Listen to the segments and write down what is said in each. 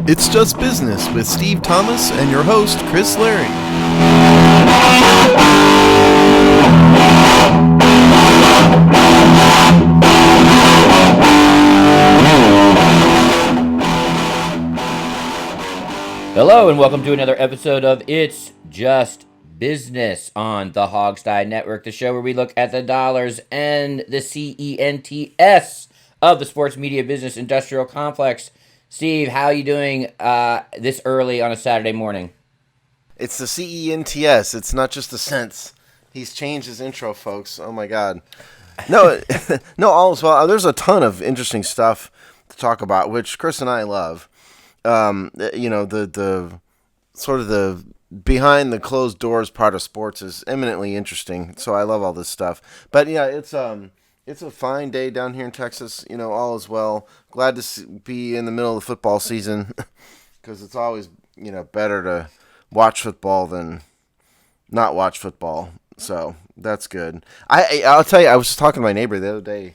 It's Just Business with Steve Thomas and your host, Chris Larry. Hello and welcome to another episode of It's Just Business on the Hogstye Network, the show where we look at the dollars and the CENTS of the sports media business industrial complex. Steve, how are you doing this early on a Saturday morning? It's the CENTS. It's not just the cents. He's changed his intro, folks. Oh my God. No, all is well. There's a ton of interesting stuff to talk about, which Chris and I love. The sort of the behind the closed doors part of sports is eminently interesting. So I love all this stuff. But yeah, it's a fine day down here in Texas. All is well. Glad to be in the middle of the football season because it's always better to watch football than not watch football. So that's good. I'll tell you, I was just talking to my neighbor the other day,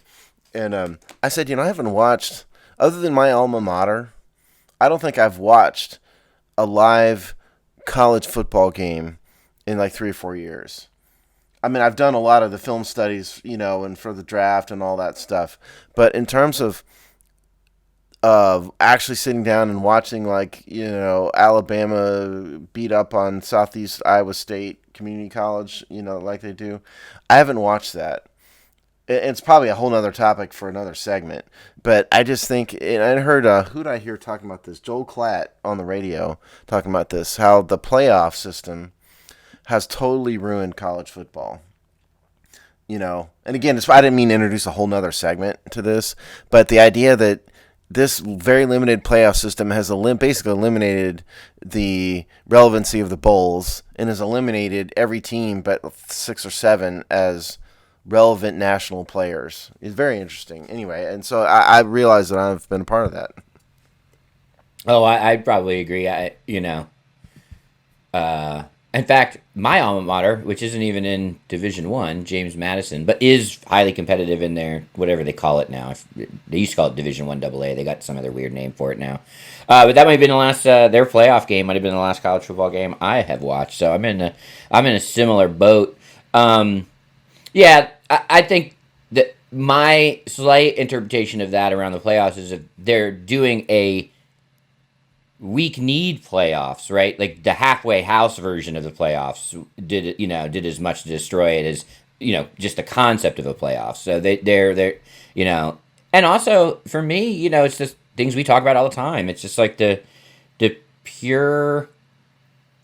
and I said, I haven't watched, other than my alma mater, I don't think I've watched a live college football game in like 3 or 4 years. I mean, I've done a lot of the film studies, and for the draft and all that stuff. But in terms of actually sitting down and watching, Alabama beat up on Southeast Iowa State Community College, like they do, I haven't watched that. It's probably a whole other topic for another segment, but I just think, and I heard, who did I hear talking about this? Joel Klatt on the radio talking about this, how the playoff system has totally ruined college football. And again, I didn't mean to introduce a whole nother segment to this, but the idea that this very limited playoff system has basically eliminated the relevancy of the bowls and has eliminated every team but 6 or 7 as relevant national players. Is very interesting. Anyway, and so I realize that I've been a part of that. Oh, I'd probably agree. In fact, my alma mater, which isn't even in Division I, James Madison, but is highly competitive in their, whatever they call it now. They used to call it Division I AA. They got some other weird name for it now. But that might have been the last, their playoff game might have been the last college football game I have watched. So I'm in a similar boat. I think that my slight interpretation of that around the playoffs is if they're doing a weak need playoffs, right? Like the halfway house version of the playoffs did as much to destroy it as, just the concept of a playoff. So they're and also for me, it's just things we talk about all the time. It's just like the pure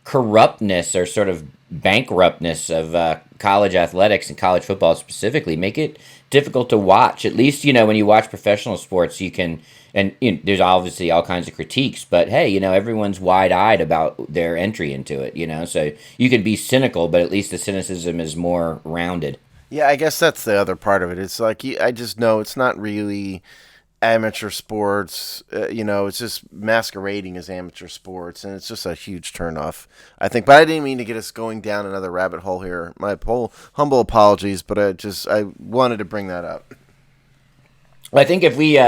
corruptness or sort of bankruptness of college athletics and college football specifically make it difficult to watch. At least, when you watch professional sports, you can, and there's obviously all kinds of critiques, but hey, everyone's wide-eyed about their entry into it, so you can be cynical, but at least the cynicism is more rounded. Yeah, I guess that's the other part of it. It's like, I just know it's not really amateur sports, it's just masquerading as amateur sports, and it's just a huge turnoff, I think. But I didn't mean to get us going down another rabbit hole here. My humble apologies, but I wanted to bring that up. Well, I think if we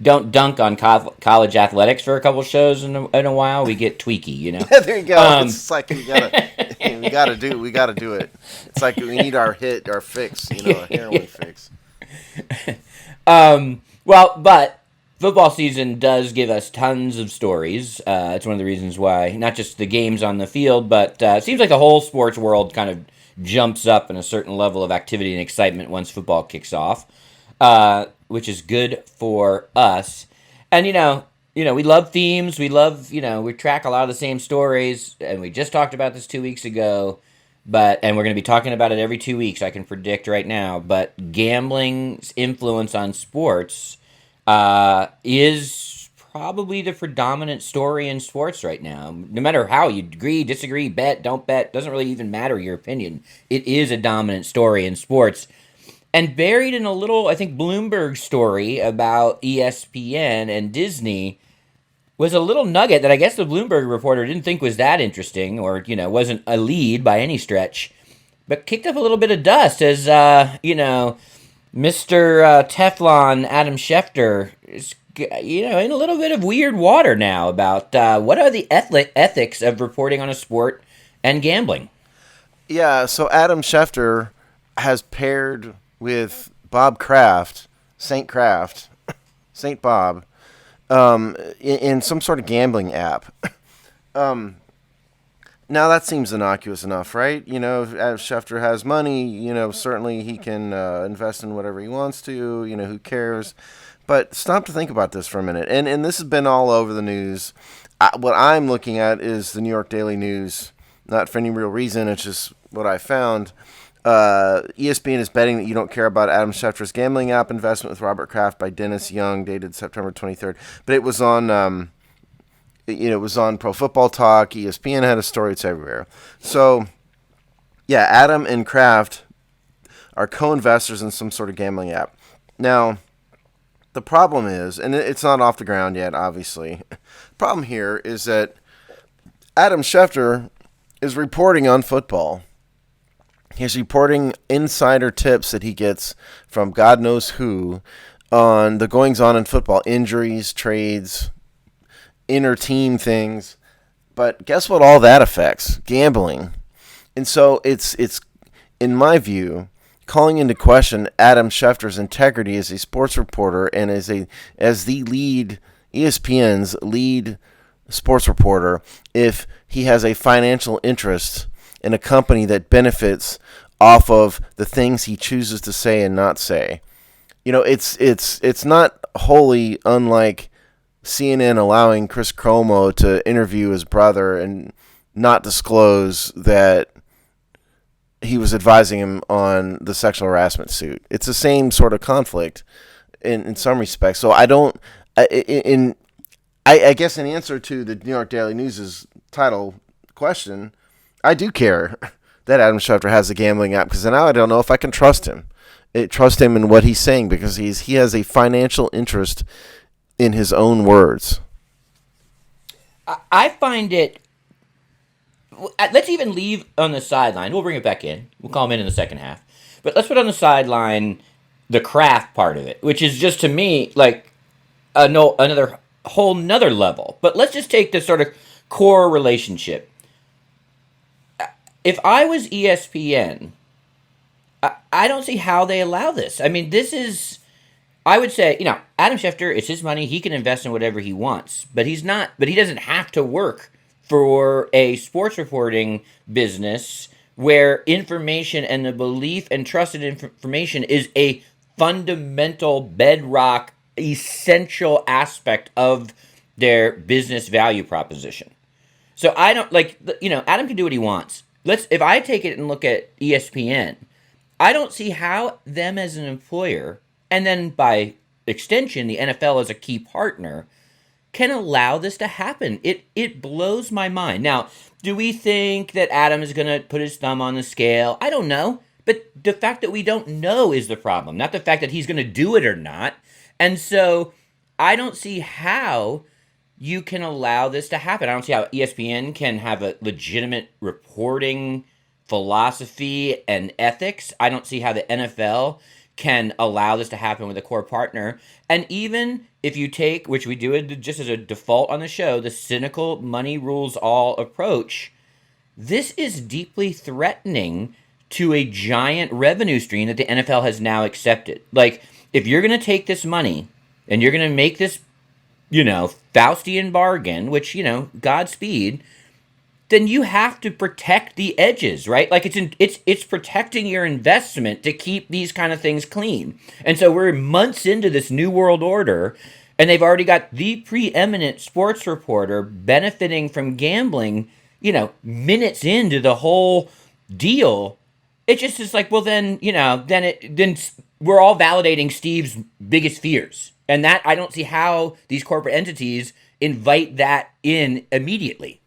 don't dunk on college athletics for a couple shows in a while, we get tweaky, Yeah, there you go. It's like we gotta do it. It's like we need our fix, a heroin fix. Well, but football season does give us tons of stories. It's one of the reasons why, not just the games on the field, but it seems like the whole sports world kind of jumps up in a certain level of activity and excitement once football kicks off, which is good for us. And, we love themes. We love, we track a lot of the same stories, and we just talked about this 2 weeks ago. And we're going to be talking about it every 2 weeks, I can predict right now. But gambling's influence on sports is probably the predominant story in sports right now. No matter how you agree, disagree, bet, don't bet, doesn't really even matter your opinion. It is a dominant story in sports. And buried in a little, I think, Bloomberg story about ESPN and Disney was a little nugget that I guess the Bloomberg reporter didn't think was that interesting or, wasn't a lead by any stretch, but kicked up a little bit of dust as, Mr. Teflon Adam Schefter is in a little bit of weird water now about what are the ethics of reporting on a sport and gambling. Yeah, so Adam Schefter has paired with Bob Kraft, Saint Kraft, Saint Bob, in some sort of gambling app. Now that seems innocuous enough, right? If Schefter has money, certainly he can invest in whatever he wants to. Who cares? But stop to think about this for a minute. And this has been all over the news. What I'm looking at is the New York Daily News, not for any real reason. It's just what I found. ESPN is betting that you don't care about Adam Schefter's gambling app investment with Robert Kraft by Dennis Young, dated September 23rd. But it was on, it was on Pro Football Talk. ESPN had a story. It's everywhere. So, yeah, Adam and Kraft are co-investors in some sort of gambling app. Now, the problem is, and it's not off the ground yet, obviously. The problem here is that Adam Schefter is reporting on football. He's reporting insider tips that he gets from God knows who on the goings-on in football, injuries, trades, inter-team things. But guess what all that affects? Gambling. And so it's in my view, calling into question Adam Schefter's integrity as a sports reporter and as the lead ESPN's lead sports reporter if he has a financial interest in a company that benefits off of the things he chooses to say and not say. It's not wholly unlike CNN allowing Chris Cuomo to interview his brother and not disclose that he was advising him on the sexual harassment suit. It's the same sort of conflict in some respects. So I guess in answer to the New York Daily News's title question, I do care that Adam Schefter has a gambling app because now I don't know if I can trust him. Trust him in what he's saying because he has a financial interest in his own words. I find it. Let's even leave on the sideline. We'll bring it back in. We'll call him in the second half. But let's put on the sideline the craft part of it, which is just to me like another whole nother level. But let's just take this sort of core relationship. If I was ESPN, I don't see how they allow this. I mean, this is, I would say, Adam Schefter, it's his money. He can invest in whatever he wants, but he doesn't have to work for a sports reporting business where information and the belief and trusted information is a fundamental bedrock, essential aspect of their business value proposition. So I don't Adam can do what he wants. If I take it and look at ESPN, I don't see how them as an employer, and then by extension, the NFL as a key partner, can allow this to happen. It blows my mind. Now, do we think that Adam is going to put his thumb on the scale? I don't know. But the fact that we don't know is the problem, not the fact that he's going to do it or not. And so I don't see how you can allow this to happen. I don't see how ESPN can have a legitimate reporting philosophy and ethics. I don't see how the NFL can allow this to happen with a core partner. And even if you take, which we do it just as a default on the show, the cynical money rules all approach, this is deeply threatening to a giant revenue stream that the NFL has now accepted. Like, if you're going to take this money and you're going to make this, Faustian bargain, which, Godspeed, then you have to protect the edges, right? Like it's protecting your investment to keep these kind of things clean. And so we're months into this new world order, and they've already got the preeminent sports reporter benefiting from gambling, minutes into the whole deal. It just is like, well, then we're all validating Steve's biggest fears. And that, I don't see how these corporate entities invite that in immediately.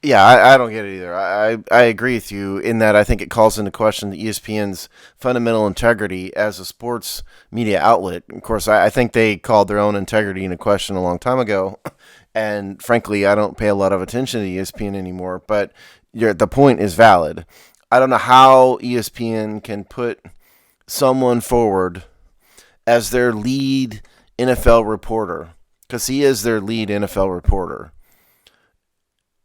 Yeah, I don't get it either. I agree with you in that I think it calls into question the ESPN's fundamental integrity as a sports media outlet. Of course, I think they called their own integrity into question a long time ago. And frankly, I don't pay a lot of attention to ESPN anymore. But the point is valid. I don't know how ESPN can put someone forward as their lead NFL reporter because he is their lead NFL reporter,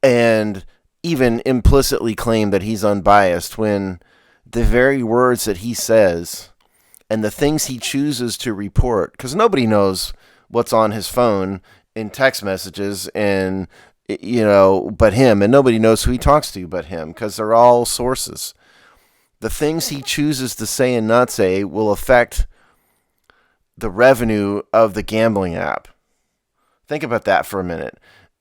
and even implicitly claim that he's unbiased when the very words that he says and the things he chooses to report, because nobody knows what's on his phone in text messages and but him, and nobody knows who he talks to but him, because they're all sources. The things he chooses to say and not say will affect the revenue of the gambling app. Think about that for a minute.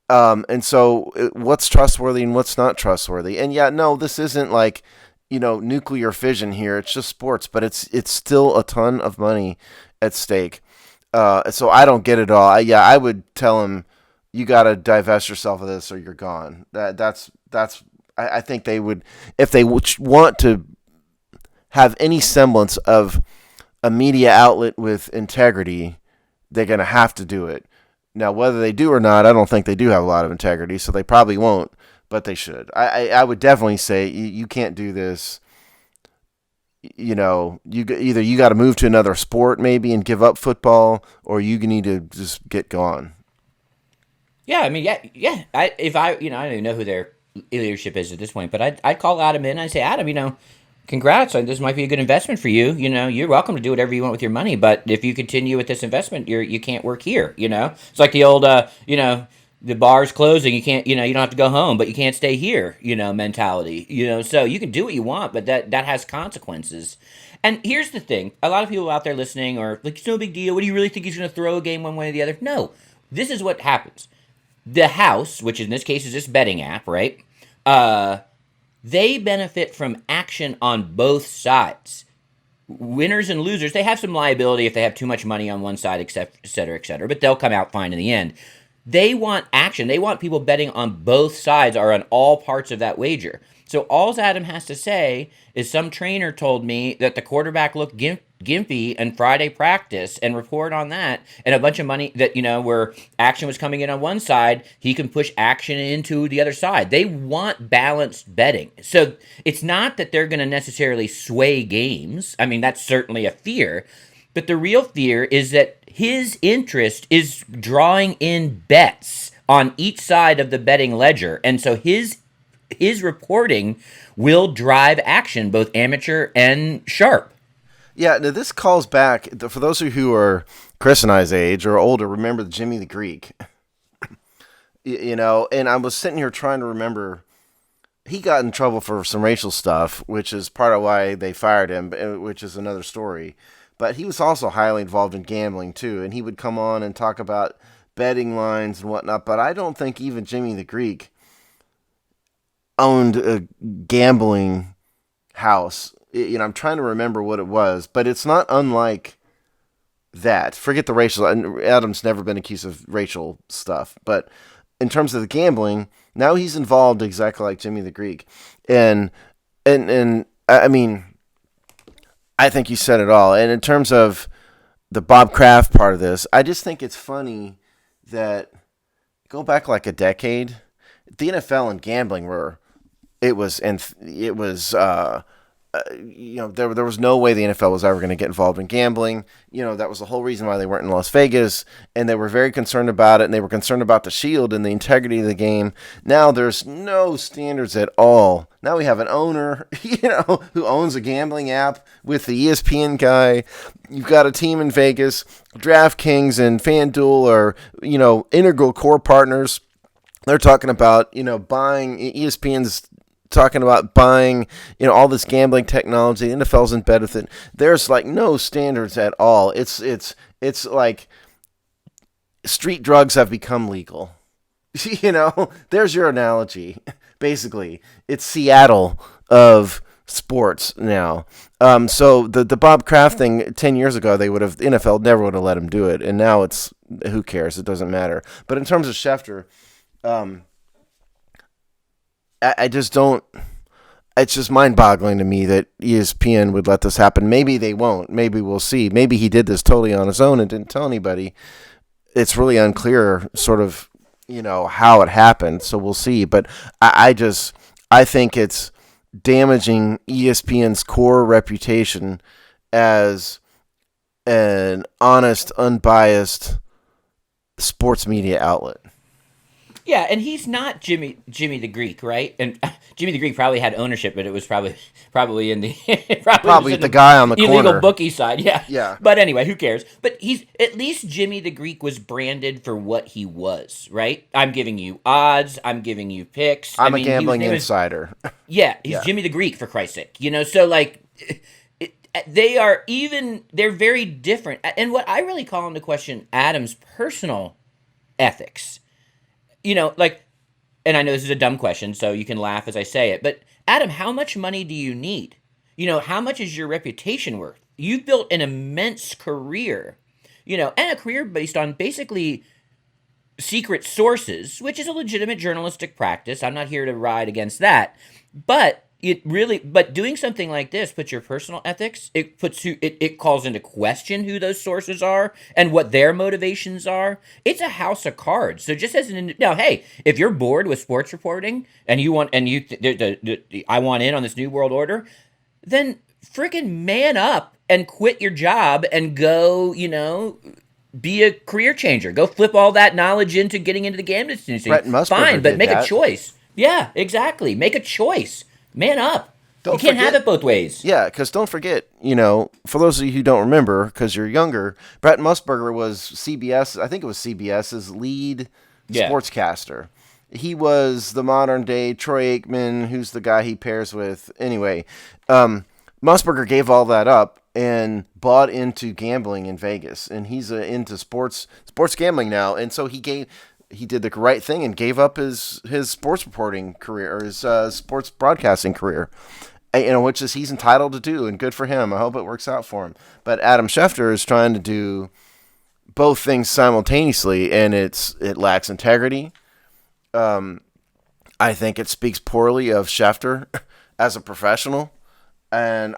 And so what's trustworthy and what's not trustworthy? And yeah, no, this isn't like, nuclear fission here. It's just sports, but it's still a ton of money at stake. So I don't get it all. I would tell him, you got to divest yourself of this or you're gone. I think they would, if they want to have any semblance of a media outlet with integrity, they're going to have to do it. Now, whether they do or not, I don't think they do have a lot of integrity, so they probably won't, but they should. I would definitely say you can't do this. You got to move to another sport maybe and give up football, or you need to just get gone. Yeah, I mean, yeah. I don't even know who their leadership is at this point, but I'd call Adam in and I'd say, Adam, congrats, this might be a good investment for you. You're welcome to do whatever you want with your money, but if you continue with this investment, you can't work here. It's like the old, the bar's closing. You can't, you don't have to go home, but you can't stay here. Mentality. So you can do what you want, but that has consequences. And here's the thing: a lot of people out there listening are like, "It's no big deal. What do you really think he's going to throw a game one way or the other?" No, this is what happens. The house, which in this case is this betting app, right? They benefit from action on both sides. Winners and losers, they have some liability if they have too much money on one side, et cetera, but they'll come out fine in the end. They want action. They want people betting on both sides or on all parts of that wager. So all Adam has to say is some trainer told me that the quarterback looked gimpy in Friday practice and report on that, and a bunch of money that, where action was coming in on one side, he can push action into the other side. They want balanced betting. So it's not that they're going to necessarily sway games. I mean, that's certainly a fear. But the real fear is that his interest is drawing in bets on each side of the betting ledger. And so his reporting will drive action, both amateur and sharp. Yeah, now this calls back, for those of you who are Chris and I's age or older, remember Jimmy the Greek. And I was sitting here trying to remember, he got in trouble for some racial stuff, which is part of why they fired him, which is another story. But he was also highly involved in gambling, too, and he would come on and talk about betting lines and whatnot, but I don't think even Jimmy the Greek owned a gambling house. I'm trying to remember what it was, but it's not unlike that. Forget the racial. Adam's never been accused of racial stuff, but in terms of the gambling, now he's involved exactly like Jimmy the Greek, and I mean, I think you said it all. And in terms of the Bob Kraft part of this, I just think it's funny that go back like a decade, the NFL and gambling there was no way the NFL was ever going to get involved in gambling. That was the whole reason why they weren't in Las Vegas, and they were very concerned about it, and they were concerned about the shield and the integrity of the game. Now there's no standards at all. Now we have an owner, who owns a gambling app with the ESPN guy. You've got a team in Vegas. DraftKings and FanDuel are, integral core partners. They're talking about, buying ESPN's talking about buying, all this gambling technology. The NFL's in bed with it. There's like no standards at all. It's like street drugs have become legal. There's your analogy. Basically, it's Seattle of sports now. So the Bob Kraft thing 10 years ago, the NFL never would have let him do it, and now it's who cares? It doesn't matter. But in terms of Schefter, I just don't. It's just mind-boggling to me that ESPN would let this happen. Maybe they won't. Maybe we'll see. Maybe he did this totally on his own and didn't tell anybody. It's really unclear, sort of, how it happened. So we'll see. But I think it's damaging ESPN's core reputation as an honest, unbiased sports media outlet. Yeah, and he's not Jimmy the Greek, right? And Jimmy the Greek probably had ownership, but it was probably in the Probably the guy on the illegal corner. bookie side. Yeah. Yeah. But anyway, who cares? But he's at least Jimmy the Greek was branded for what he was, right? I'm giving you odds. I'm giving you picks. I'm a gambling insider. Yeah, he's Jimmy the Greek, for Christ's sake. So like they're very different. And what I really call into question Adam's personal ethics. Like, and I know this is a dumb question, so you can laugh as I say it, but Adam, how much money do you need? How much is your reputation worth? You've built an immense career, and a career based on basically secret sources, which is a legitimate journalistic practice. I'm not here to ride against that, but doing something like this puts your personal ethics. It calls into question who those sources are and what their motivations are. It's a house of cards. So just now, hey, if you're bored with sports reporting and I want in on this new world order, then freaking man up and quit your job and go, be a career changer. Go flip all that knowledge into getting into the gambling industry. Fine, but make a choice. Yeah, exactly. Make a choice. Man up. You can't have it both ways. Yeah, because don't forget, for those of you who don't remember, because you're younger, Brett Musburger was CBS's lead sportscaster. He was the modern day Troy Aikman, who's the guy he pairs with. Anyway, Musburger gave all that up and bought into gambling in Vegas, and he's into sports gambling now, and so he did the right thing and gave up his sports reporting career, or his sports broadcasting career, which he's entitled to do, and good for him. I hope it works out for him. But Adam Schefter is trying to do both things simultaneously, and it lacks integrity. I think it speaks poorly of Schefter as a professional, and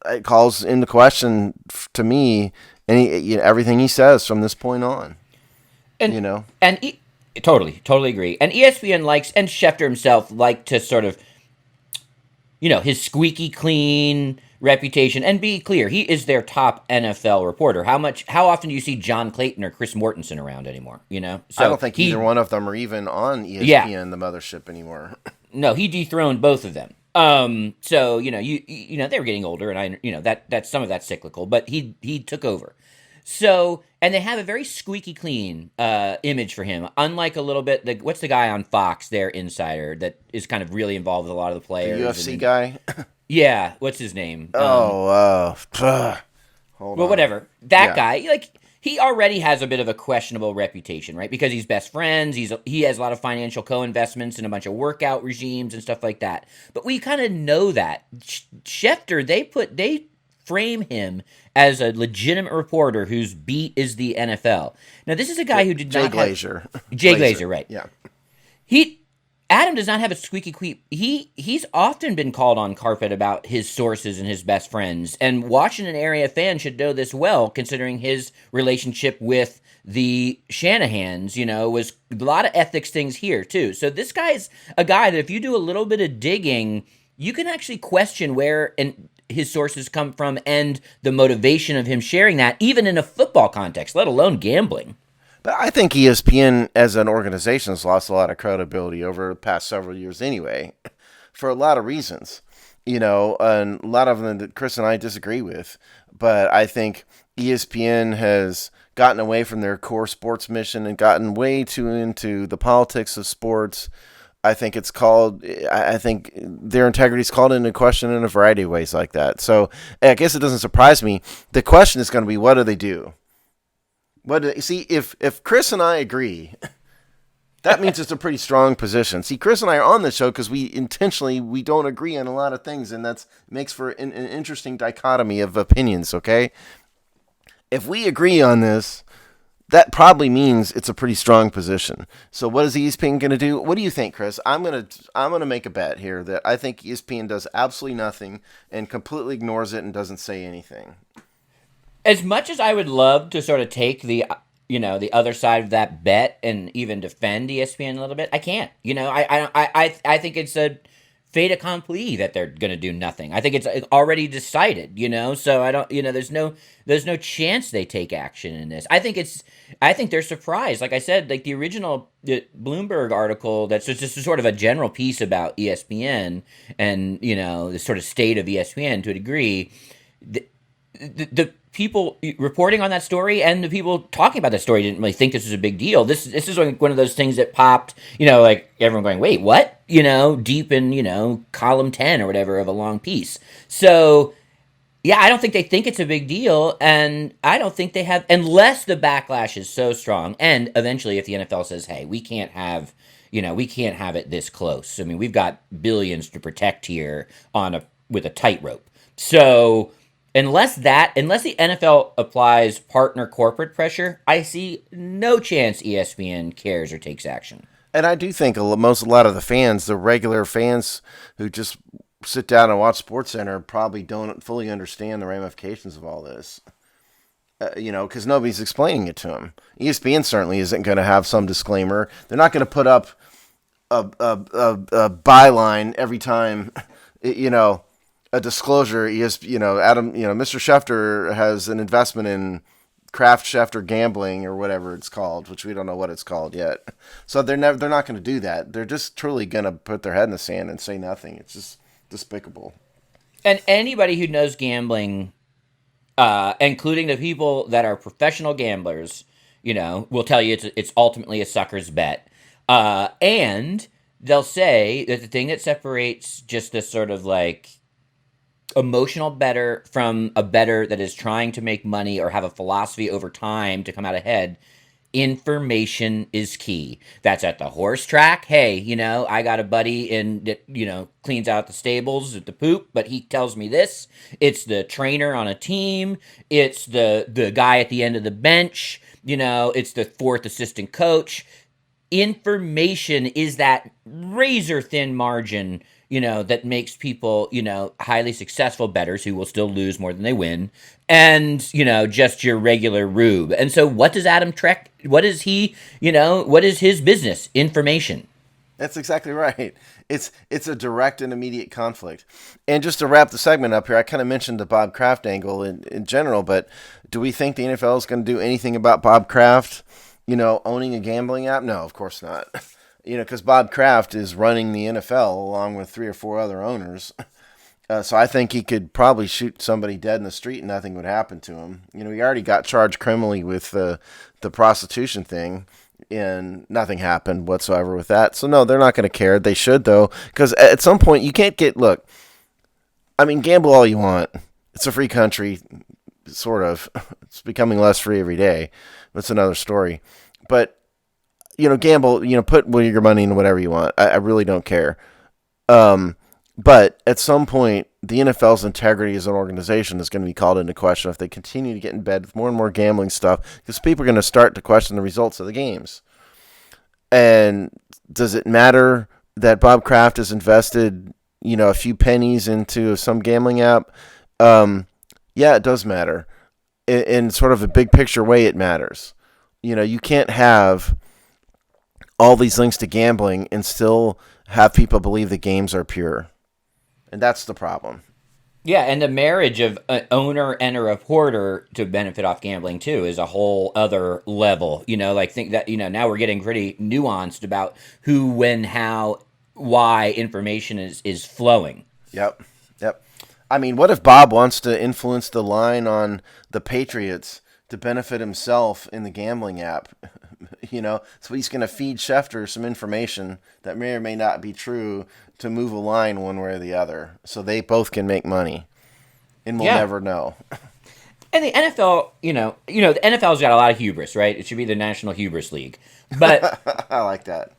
it calls into question to me everything he says from this point on. Totally agree. And ESPN and Schefter himself like to sort of, his squeaky clean reputation. And be clear, he is their top NFL reporter. How often do you see John Clayton or Chris Mortensen around anymore? So I don't think either one of them are even on ESPN, the mothership, anymore. No, he dethroned both of them. So they were getting older, and that's some of that's cyclical, but he took over. So, and they have a very squeaky clean image for him. Unlike a little bit, what's the guy on Fox, their insider, that is kind of really involved with a lot of the players. The UFC guy? Yeah, what's his name? Hold on. Whatever. That guy, he already has a bit of a questionable reputation, right? Because he's best friends. He has a lot of financial co-investments in a bunch of workout regimes and stuff like that. But we kind of know that. Schefter, they frame him as a legitimate reporter whose beat is the NFL. Now, this is a guy who did not Glazer. Jay Glazer, right? Yeah. Adam does not have a squeaky clean. He's often been called on carpet about his sources and his best friends. And Washington area fans should know this well, considering his relationship with the Shanahans, was a lot of ethics things here, too. So this guy's a guy that if you do a little bit of digging, you can actually question where his sources come from and the motivation of him sharing that, even in a football context, let alone gambling. But I think ESPN as an organization has lost a lot of credibility over the past several years anyway, for a lot of reasons, and a lot of them that Chris and I disagree with. But I think ESPN has gotten away from their core sports mission and gotten way too into the politics of sports. I think their integrity is called into question in a variety of ways like that. So I guess it doesn't surprise me. The question is going to be, what do they do? If Chris and I agree, that means it's a pretty strong position. See, Chris and I are on this show because we don't agree on a lot of things, and that makes for an interesting dichotomy of opinions, okay? If we agree on this, that probably means it's a pretty strong position. So what is ESPN going to do? What do you think, Chris? I'm gonna make a bet here that I think ESPN does absolutely nothing and completely ignores it and doesn't say anything. As much as I would love to sort of take the other side of that bet and even defend ESPN a little bit, I can't. I think it's fait accompli that they're going to do nothing. I think it's already decided, So I don't, there's no chance they take action in this. I think they're surprised. Like I said, like the original Bloomberg article that's just sort of a general piece about ESPN and, the sort of state of ESPN to a degree. The people reporting on that story and the people talking about that story didn't really think this was a big deal. This is like one of those things that popped, like everyone going, wait, what? Deep in, column 10 or whatever of a long piece. So, yeah, I don't think they think it's a big deal. And I don't think they have, unless the backlash is so strong. And eventually, if the NFL says, hey, we can't have it this close. I mean, we've got billions to protect here with a tightrope. So, unless the NFL applies partner corporate pressure, I see no chance ESPN cares or takes action. And I do think a lot of the fans, the regular fans who just sit down and watch SportsCenter, probably don't fully understand the ramifications of all this. Because nobody's explaining it to them. ESPN certainly isn't going to have some disclaimer. They're not going to put up a byline every time, a disclosure. Adam, Mr. Schefter has an investment in Kraft Schefter Gambling or whatever it's called, which we don't know what it's called yet. So they're not going to do that. They're just truly going to put their head in the sand and say nothing. It's just despicable. And anybody who knows gambling, including the people that are professional gamblers, will tell you it's ultimately a sucker's bet. And they'll say that the thing that separates just this sort of like emotional bettor from a bettor that is trying to make money or have a philosophy over time to come out ahead, information is key. That's at the horse track. Hey, I got a buddy that cleans out the stables at the poop, but he tells me this. It's the trainer on a team. It's the guy at the end of the bench. It's the fourth assistant coach. Information is that razor thin margin that makes people, highly successful bettors who will still lose more than they win, and, just your regular rube. And so what does Adam Trek, what is he, what is his business? Information. That's exactly right. It's a direct and immediate conflict. And just to wrap the segment up here, I kind of mentioned the Bob Kraft angle in general, but do we think the NFL is going to do anything about Bob Kraft, owning a gambling app? No, of course not. Because Bob Kraft is running the NFL along with 3 or 4 other owners. So I think he could probably shoot somebody dead in the street and nothing would happen to him. He already got charged criminally with the prostitution thing, and nothing happened whatsoever with that. So no, they're not going to care. They should, though, because at some point you can't gamble all you want. It's a free country, sort of. It's becoming less free every day. That's another story. But gamble, put your money in whatever you want. I really don't care. But at some point, the NFL's integrity as an organization is going to be called into question if they continue to get in bed with more and more gambling stuff, because people are going to start to question the results of the games. And does it matter that Bob Kraft has invested, a few pennies into some gambling app? Yeah, it does matter. In sort of a big picture way, it matters. You can't have all these links to gambling and still have people believe the games are pure. And that's the problem. Yeah, and the marriage of an owner and a reporter to benefit off gambling, too, is a whole other level. Think that, now we're getting pretty nuanced about who, when, how, why information is flowing. Yep. I mean, what if Bob wants to influence the line on the Patriots to benefit himself in the gambling app? So he's going to feed Schefter some information that may or may not be true to move a line one way or the other, so they both can make money, and we'll never know. And the NFL, the NFL's got a lot of hubris, right? It should be the National Hubris League, but I like that.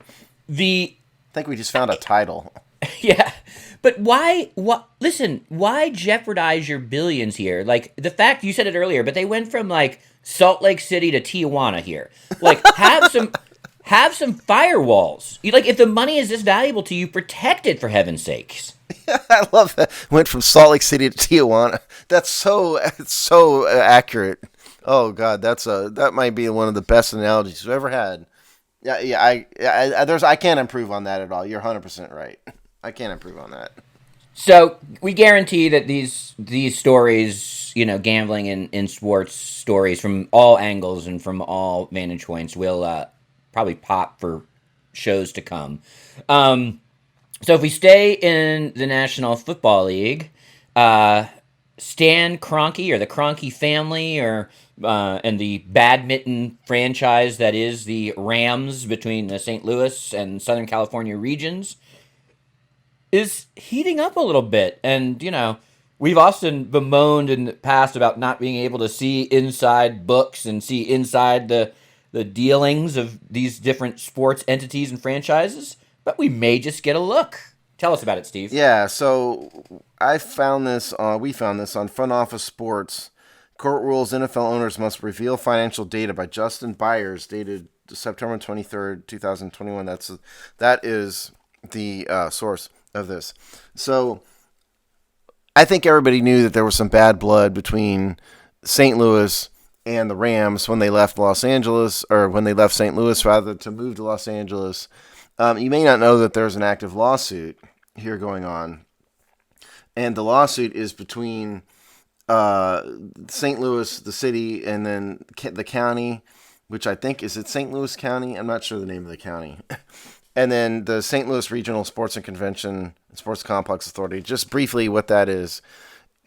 I think we just found a title. Yeah, but why? Listen, why jeopardize your billions here? Like the fact you said it earlier, but they went from like Salt Lake City to Tijuana here. Like have some firewalls. If the money is this valuable to you, protect it for heaven's sakes. I love that. Went from Salt Lake City to Tijuana. It's so accurate. Oh God, that might be one of the best analogies we've ever had. Yeah. I can't improve on that at all. You're 100% right. I can't improve on that. So we guarantee that these stories, gambling in sports stories from all angles and from all vantage points will probably pop for shows to come. Um, so if we stay in the National Football League, uh, Stan Kronke or the Kronke family or and the badminton franchise that is the Rams between the St. Louis and Southern California regions is heating up a little bit. And, we've often bemoaned in the past about not being able to see inside books and see inside the dealings of these different sports entities and franchises, but we may just get a look. Tell us about it, Steve. Yeah, so I found this. We found this on Front Office Sports. Court rules NFL owners must reveal financial data by Justin Byers, dated September 23rd, 2021. That is the source of this. So I think everybody knew that there was some bad blood between St. Louis and the Rams when they left Los Angeles, or when they left St. Louis rather, to move to Los Angeles. You may not know that there's an active lawsuit here going on, and the lawsuit is between St. Louis, the city, and then the county, which I think is it St. Louis County. I'm not sure the name of the county. And then the St. Louis Regional Sports and Convention Sports Complex Authority. Just briefly, what that is,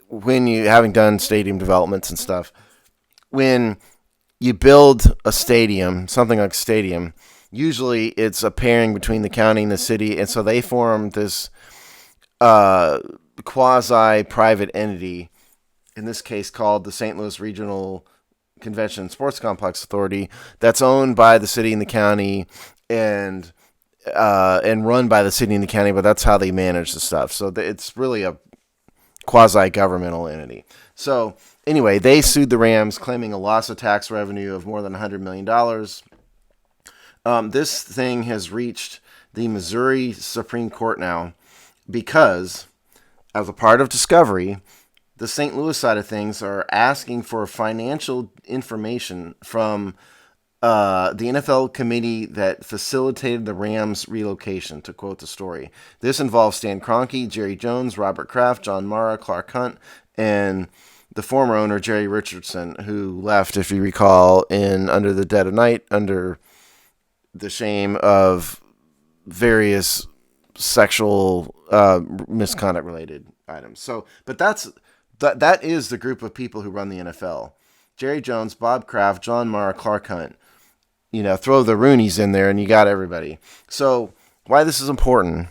when you having done stadium developments and stuff, when you build a stadium, something like a stadium, usually it's a pairing between the county and the city, and so they form this quasi-private entity, in this case called the St. Louis Regional Convention Sports Complex Authority, that's owned by the city and the county, and run by the city and the county, but that's how they manage the stuff. So it's really a quasi-governmental entity. So anyway, they sued the Rams, claiming a loss of tax revenue of more than $100 million. This thing has reached the Missouri Supreme Court now because, as a part of discovery, the St. Louis side of things are asking for financial information from the NFL committee that facilitated the Rams' relocation, to quote the story. This involves Stan Kronke, Jerry Jones, Robert Kraft, John Mara, Clark Hunt, and the former owner, Jerry Richardson, who left, if you recall, in Under the Dead of Night, under the shame of various sexual misconduct-related items. So, but that is the group of people who run the NFL. Jerry Jones, Bob Kraft, John Mara, Clark Hunt. Throw the Roonies in there and you got everybody. So why this is important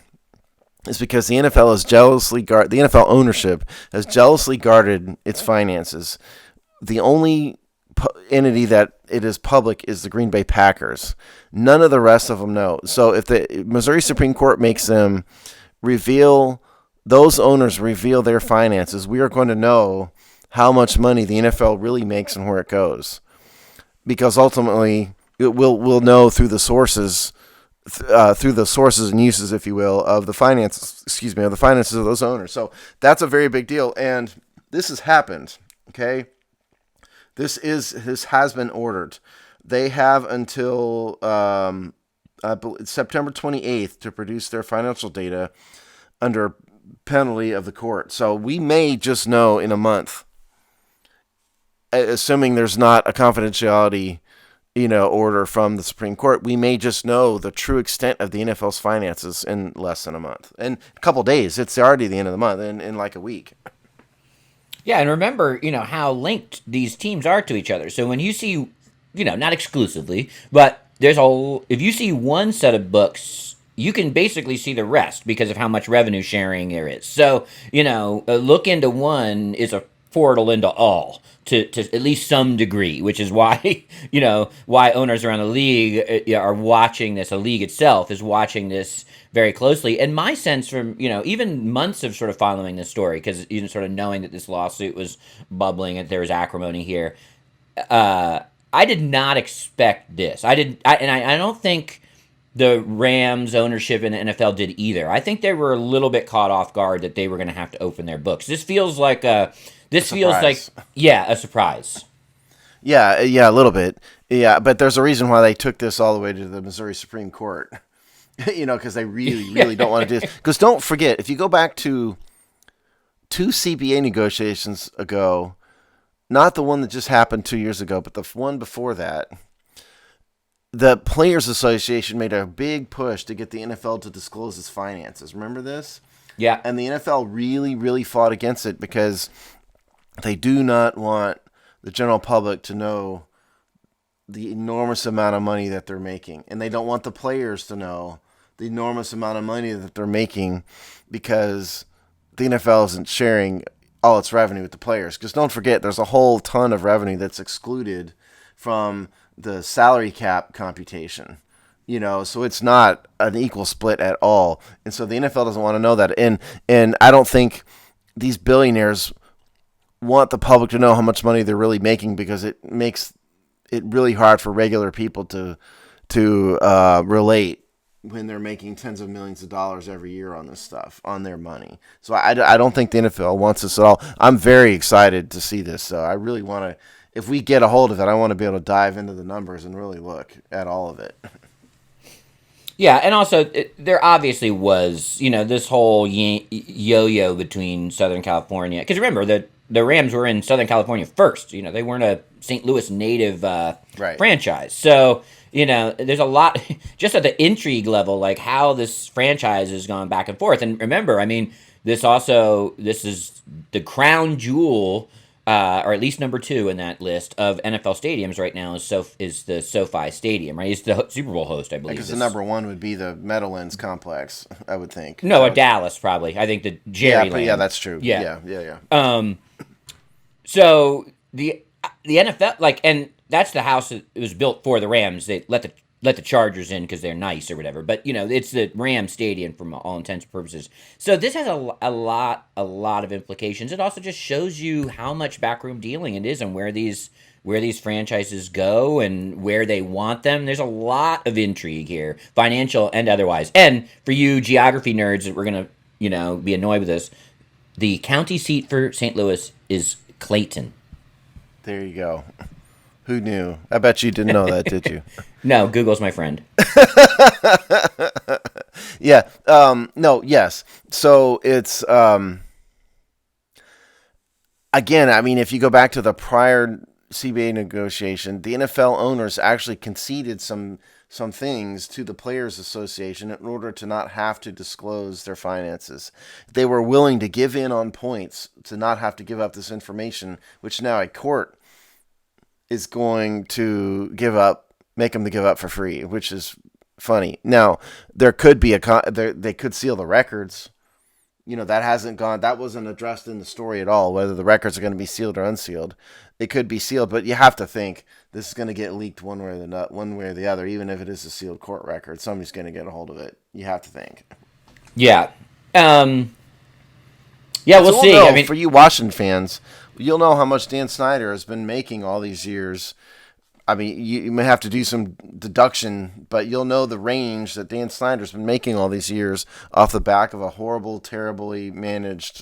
is because the NFL the NFL ownership has jealously guarded its finances. The only entity that it is public is the Green Bay Packers. None of the rest of them know. So if the Missouri Supreme Court makes them those owners reveal their finances, we are going to know how much money the NFL really makes and where it goes. Because ultimately, we'll know through the sources and uses, if you will, of the finances. Of the finances of those owners. So that's a very big deal, and this has happened. Okay, this has been ordered. They have until September 28th to produce their financial data under penalty of the court. So we may just know in a month, assuming there's not a confidentiality order from the Supreme Court, we may just know the true extent of the NFL's finances in less than a month. In a couple days, it's already the end of the month, in like a week. Yeah, and remember, how linked these teams are to each other. So when you see, not exclusively, but if you see one set of books, you can basically see the rest because of how much revenue sharing there is. So, a look into one is a portal into all. To at least some degree, which is why why owners around the league are watching this. The league itself is watching this very closely. And my sense from even months of sort of following this story, because even sort of knowing that this lawsuit was bubbling and there was acrimony here, I did not expect this. I don't think the Rams ownership in the NFL did either. I think they were a little bit caught off guard that they were going to have to open their books. This feels like a surprise. A surprise. Yeah, a little bit. Yeah, but there's a reason why they took this all the way to the Missouri Supreme Court. because they really don't want to do this. Because don't forget, if you go back to 2 CBA negotiations ago, not the one that just happened 2 years ago, but the one before that, the Players Association made a big push to get the NFL to disclose its finances. Remember this? Yeah. And the NFL really fought against it because they do not want the general public to know the enormous amount of money that they're making. And they don't want the players to know the enormous amount of money that they're making because the NFL isn't sharing all its revenue with the players. Because don't forget, there's a whole ton of revenue that's excluded from the salary cap computation. So it's not an equal split at all. And so the NFL doesn't want to know that. And I don't think these billionaires want the public to know how much money they're really making because it makes it really hard for regular people to relate when they're making tens of millions of dollars every year on this stuff, on their money. So I don't think the NFL wants this at all. I'm very excited to see this. So I really want to, if we get a hold of it, I want to be able to dive into the numbers and really look at all of it. Yeah, and also there obviously was, this whole yo-yo between Southern California. Because remember, the Rams were in Southern California first. They weren't a St. Louis native franchise. So, there's a lot, just at the intrigue level, like how this franchise has gone back and forth. And remember, this is the crown jewel, or at least number 2 in that list of NFL stadiums right now is the SoFi Stadium, right? It's the Super Bowl host, I believe. Because the number 1 would be the Meadowlands complex, I would think. No, Dallas probably. I think the Jerryland. Yeah, that's true. Yeah. So the NFL, and that's the house that was built for the Rams. They let the Chargers in because they're nice or whatever. But it's the Rams Stadium from all intents and purposes. So this has a lot of implications. It also just shows you how much backroom dealing it is and where these franchises go and where they want them. There's a lot of intrigue here, financial and otherwise. And for you geography nerds that we're gonna be annoyed with this, the county seat for St. Louis is Clayton. There you go. Who knew? I bet you didn't know that, did you? No, Google's my friend. Yeah. No, yes. So it's, again, if you go back to the prior CBA negotiation, the NFL owners actually conceded some things to the Players Association in order to not have to disclose their finances. They were willing to give in on points to not have to give up this information, which now a court is going to make them to give up for free, which is funny. Now, there could be they could seal the records. That wasn't addressed in the story at all, whether the records are going to be sealed or unsealed. It could be sealed, but you have to think this is going to get leaked one way or the other, even if it is a sealed court record. Somebody's going to get a hold of it. You have to think. Yeah. Yeah, we'll see. For you Washington fans, you'll know how much Dan Snyder has been making all these years. You may have to do some deduction, but you'll know the range that Dan Snyder's been making all these years off the back of a horrible, terribly managed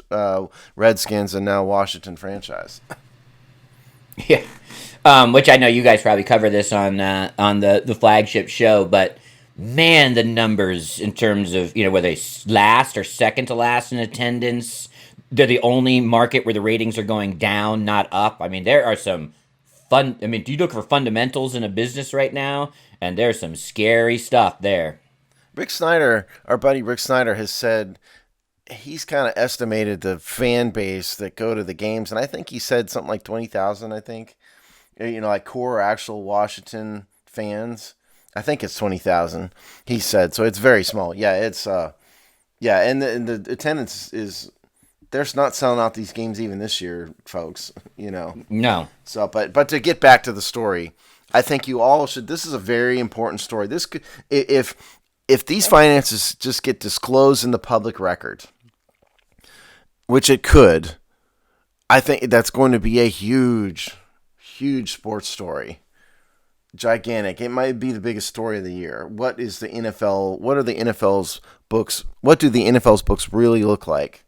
Redskins and now Washington franchise. Yeah, which I know you guys probably cover this on the flagship show, but man, the numbers in terms of whether they last or second to last in attendance, they're the only market where the ratings are going down, not up. There are some do you look for fundamentals in a business right now? And there's some scary stuff there. Rick Snyder, our buddy Rick Snyder, has said he's kind of estimated the fan base that go to the games, and I think he said something like 20,000. I think, like core actual Washington fans. I think it's 20,000. He said so. It's very small. Yeah, it's and the attendance is. They're not selling out these games even this year, folks. No. So, but to get back to the story, I think you all should. This is a very important story. This could, if these finances just get disclosed in the public record, which it could, I think that's going to be a huge sports story. Gigantic. It might be the biggest story of the year. What is the NFL? What are the NFL's books? What do the NFL's books really look like?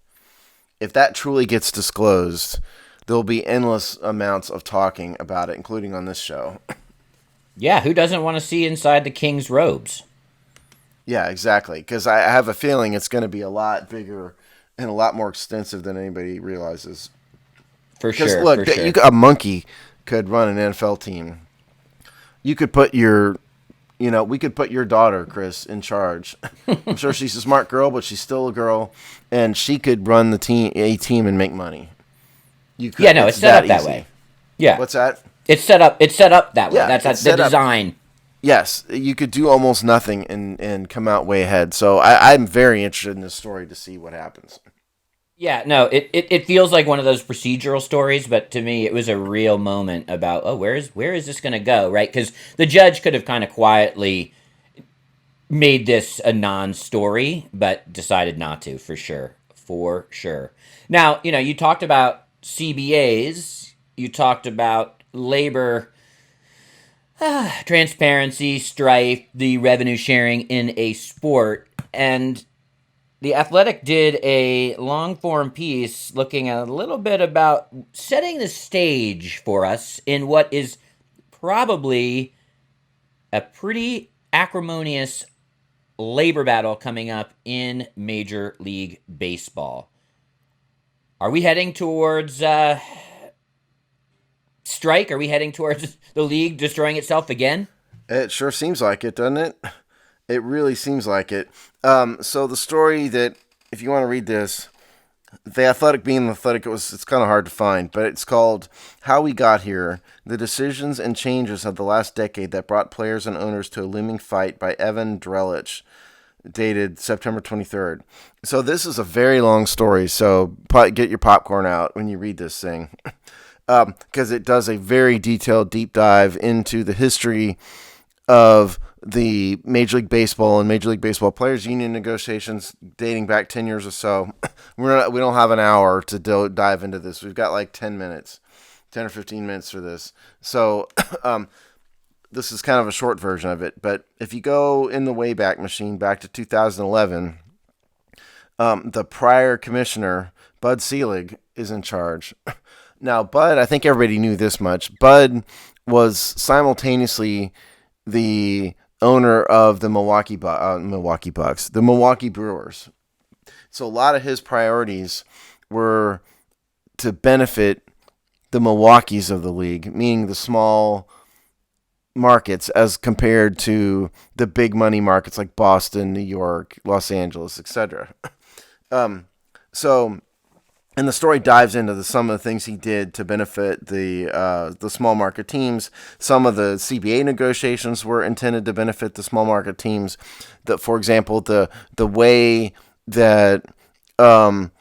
If that truly gets disclosed, there'll be endless amounts of talking about it, including on this show. Yeah, who doesn't want to see inside the king's robes? Yeah, exactly. Because I have a feeling it's going to be a lot bigger and a lot more extensive than anybody realizes. For Because sure, look, for sure. a monkey could run an NFL team. You could put your, we could put your daughter, Chris, in charge. I'm sure she's a smart girl, but she's still a girl, and she could run a team and make money. You Yeah, could. no, It's it's set that up that easy. way. Yeah. What's that? It's set up that way. Yeah, That's it's the set up. design. Yes, you could do almost nothing and come out way ahead. So I'm very interested in this story to see what happens. Yeah, no, it feels like one of those procedural stories, but to me, it was a real moment about, oh, where is this going to go, right? Because the judge could have kind of quietly made this a non-story, but decided not to, for sure, for sure. Now, you talked about CBAs, you talked about labor transparency, strife, the revenue sharing in a sport, and The Athletic did a long form piece looking a little bit about setting the stage for us in what is probably a pretty acrimonious labor battle coming up in Major League Baseball. Are we heading towards strike? Are we heading towards the league destroying itself again? It sure seems like it, doesn't it? It really seems like it. So the story that, if you want to read this, the Athletic being the Athletic, it's kind of hard to find, but it's called "How We Got Here: The Decisions and Changes of the Last Decade That Brought Players and Owners to a Looming Fight" by Evan Drelich, dated September 23rd. So this is a very long story, so get your popcorn out when you read this thing, because it does a very detailed deep dive into the history of the Major League Baseball and Major League Baseball Players Union negotiations dating back 10 years or so. We don't have an hour to dive into this. We've got like 10 minutes, 10 or 15 minutes for this. So this is kind of a short version of it. But if you go in the Wayback Machine back to 2011, the prior commissioner, Bud Selig, is in charge. Now, Bud, I think everybody knew this much. Bud was simultaneously the owner of the Milwaukee Bucks, the Milwaukee Brewers. So a lot of his priorities were to benefit the Milwaukees of the league, meaning the small markets as compared to the big money markets like Boston, New York, Los Angeles, etc. And the story dives into some of the things he did to benefit the small market teams. Some of the CBA negotiations were intended to benefit the small market teams. For example, the way that the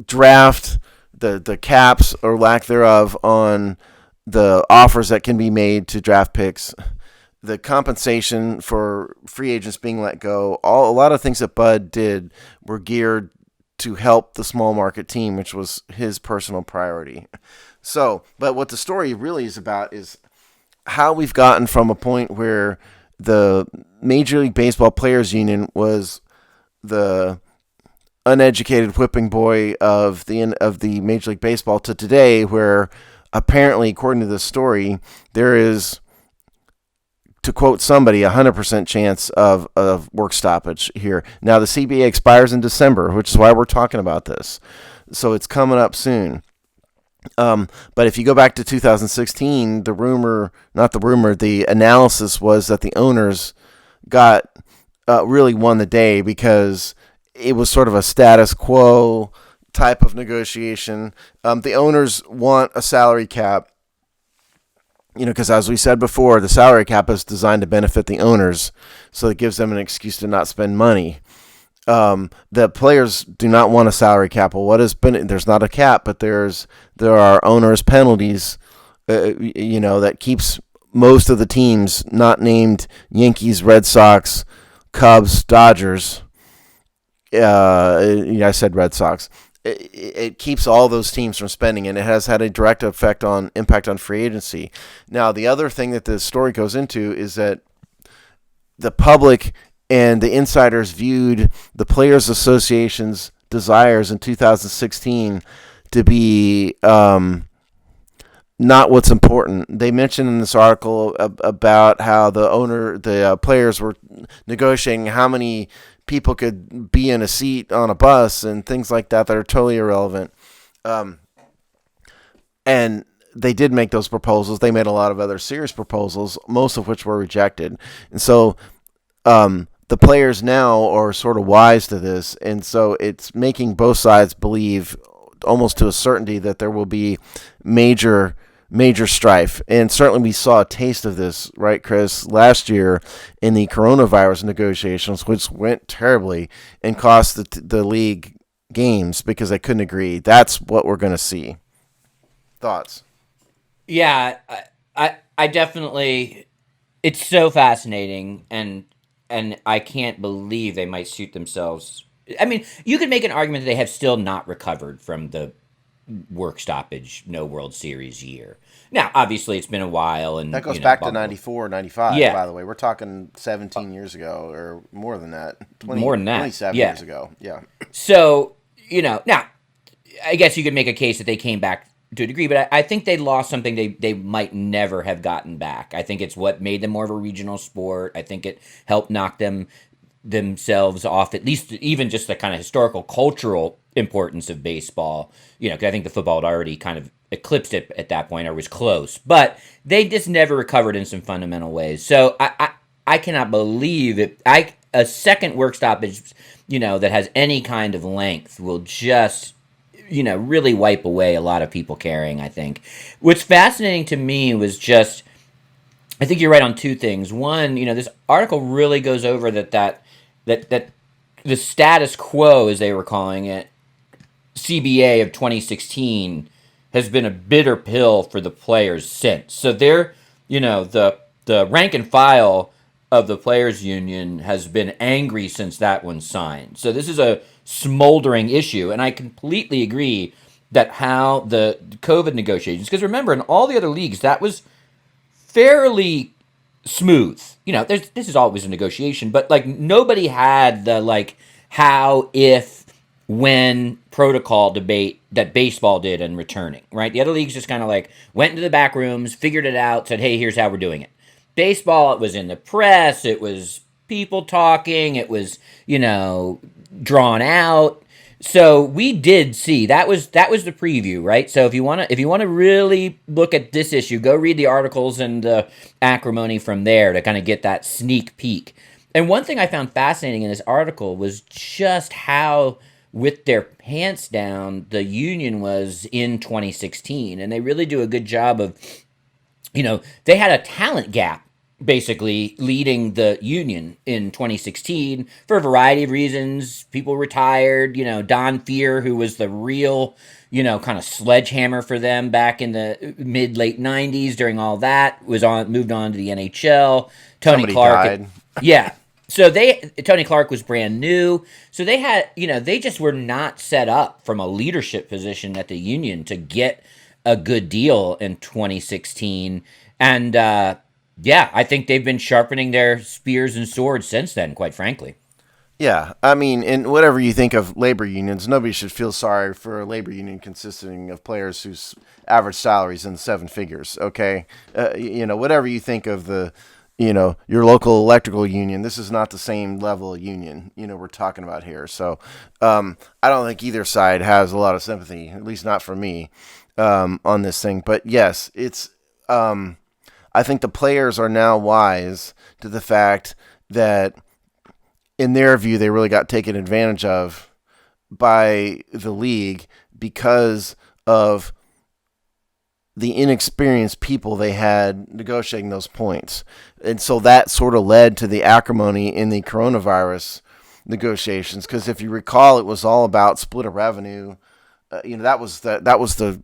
draft, the caps or lack thereof on the offers that can be made to draft picks, the compensation for free agents being let go, a lot of things that Bud did were geared to help the small market team, which was his personal priority. So, but what the story really is about is how we've gotten from a point where the Major League Baseball Players Union was the uneducated whipping boy of the Major League Baseball to today, where apparently, according to this story, there is, to quote somebody, 100% chance of work stoppage here. Now, the CBA expires in December, which is why we're talking about this. So it's coming up soon. But if you go back to 2016, the analysis was that the owners really won the day because it was sort of a status quo type of negotiation. The owners want a salary cap, because as we said before, the salary cap is designed to benefit the owners, so it gives them an excuse to not spend money. The players do not want a salary cap. Well, there's not a cap, but there are owners penalties, that keeps most of the teams not named Yankees, Red Sox, Cubs, Dodgers. I said Red Sox. It keeps all those teams from spending, and it has had a direct impact on free agency. Now, the other thing that the story goes into is that the public and the insiders viewed the Players Association's desires in 2016 to be not what's important. They mentioned in this article about how the players were negotiating how many people could be in a seat on a bus and things like that are totally irrelevant. Um, and they did make those proposals. They made a lot of other serious proposals, most of which were rejected. And so the players now are sort of wise to this, and so it's making both sides believe almost to a certainty that there will be major strife. And certainly we saw a taste of this, right, Chris, last year in the coronavirus negotiations, which went terribly and cost the league games because they couldn't agree. That's what we're going to see. Thoughts? Yeah, I definitely. It's so fascinating, and I can't believe they might shoot themselves. I mean, you could make an argument that they have still not recovered from the work stoppage, no World Series year. Now, obviously, it's been a while, and That goes you know, back to blah, blah, blah. 94, 95, Yeah, by the way. We're talking 17 years ago or more than that. 20, more than that. 27 Yeah. years ago. Yeah. So now I guess you could make a case that they came back to a degree, but I think they lost something they might never have gotten back. I think it's what made them more of a regional sport. I think it helped knock themselves off, at least even just the kind of historical, cultural importance of baseball. Because I think the football had already kind of eclipsed it at that point, or was close. But they just never recovered in some fundamental ways. So I cannot believe it. A second work stoppage, that has any kind of length will just really wipe away a lot of people caring, I think. What's fascinating to me was just, I think you're right on two things. One, this article really goes over that the status quo, as they were calling it, CBA of 2016, has been a bitter pill for the players since. So they're, the rank and file of the players union has been angry since that one signed. So this is a smoldering issue, and I completely agree that how the COVID negotiations, because remember, in all the other leagues, that was fairly smooth. This is always a negotiation, but like nobody had the how, if, when protocol debate that baseball did in returning, right? The other leagues just kind of went into the back rooms, figured it out, said, hey, here's how we're doing it. Baseball, it was in the press, it was people talking, it was, drawn out. So we did see that was the preview, right? So if you want to really look at this issue, go read the articles and the acrimony from there to kind of get that sneak peek. And one thing I found fascinating in this article was just how, with their pants down, the union was in 2016, and they really do a good job of, they had a talent gap basically leading the union in 2016 for a variety of reasons. People retired, Don Fear, who was the real, kind of sledgehammer for them back in the late 90s during all that, moved on to the NHL. Tony Somebody Clark. died. Yeah. So Tony Clark was brand new. So they had, they just were not set up from a leadership position at the union to get a good deal in 2016. And, I think they've been sharpening their spears and swords since then, quite frankly. Yeah, I mean, and whatever you think of labor unions, nobody should feel sorry for a labor union consisting of players whose average salary is in seven figures. Okay, whatever you think of your local electrical union, this is not the same level of union we're talking about here. So I don't think either side has a lot of sympathy, at least not for me, on this thing. But yes, it's. I think the players are now wise to the fact that, in their view, they really got taken advantage of by the league because of the inexperienced people they had negotiating those points. And so that sort of led to the acrimony in the coronavirus negotiations. Because if you recall, it was all about split of revenue. That was the